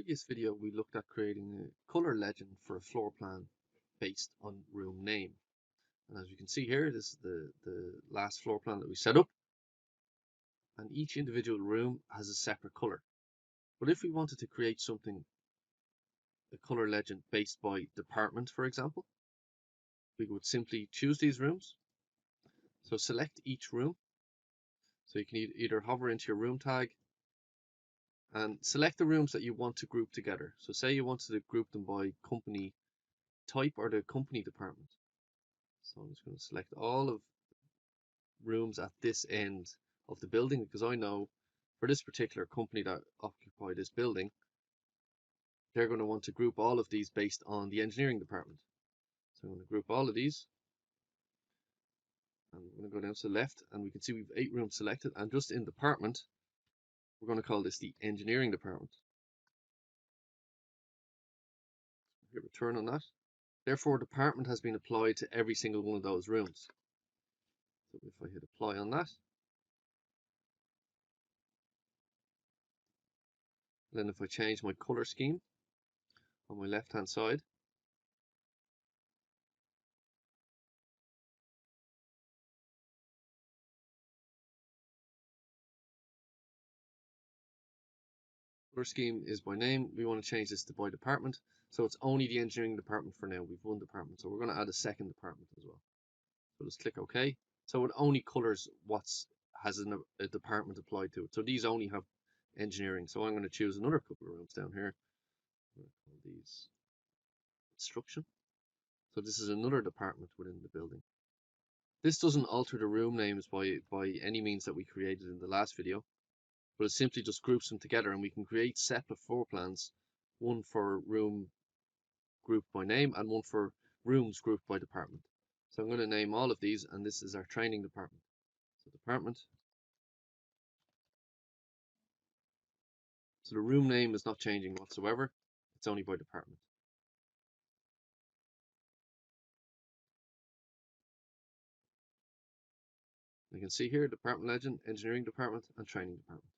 previous video, we looked at creating a color legend for a floor plan based on room name. And as you can see here, this is the last floor plan that we set up. And each individual room has a separate color. But if we wanted to create something, a color legend based by department, for example, we would simply choose these rooms. So select each room. So you can either hover into your room tag and select the rooms that you want to group together. So say you wanted to group them by company type or the company department. So I'm just going to select all of rooms at this end of the building, because I know for this particular company that occupy this building, they're going to want to group all of these based on the engineering department. So I'm going to group all of these, and we're going to go down to the left, and we can see we've 8 rooms selected, and just in department, we're going to call this the engineering department. Hit return on that. Therefore, department has been applied to every single one of those rooms. So if I hit apply on that, then if I change my color scheme on my left hand side, color scheme is by name. We want to change this to by department. So it's only the engineering department for now. We've one department. So we're going to add a second department as well. So just click OK. So it only colors what's has a department applied to it. So these only have engineering. So I'm going to choose another couple of rooms down here. I'm going to call these construction. So this is another department within the building. This doesn't alter the room names by any means that we created in the last video, but it simply just groups them together, and we can create separate floor plans, one for room grouped by name and one for rooms grouped by department. So I'm going to name all of these, and this is our training department. So department. So the room name is not changing whatsoever. It's only by department. You can see here department legend, engineering department, and training department.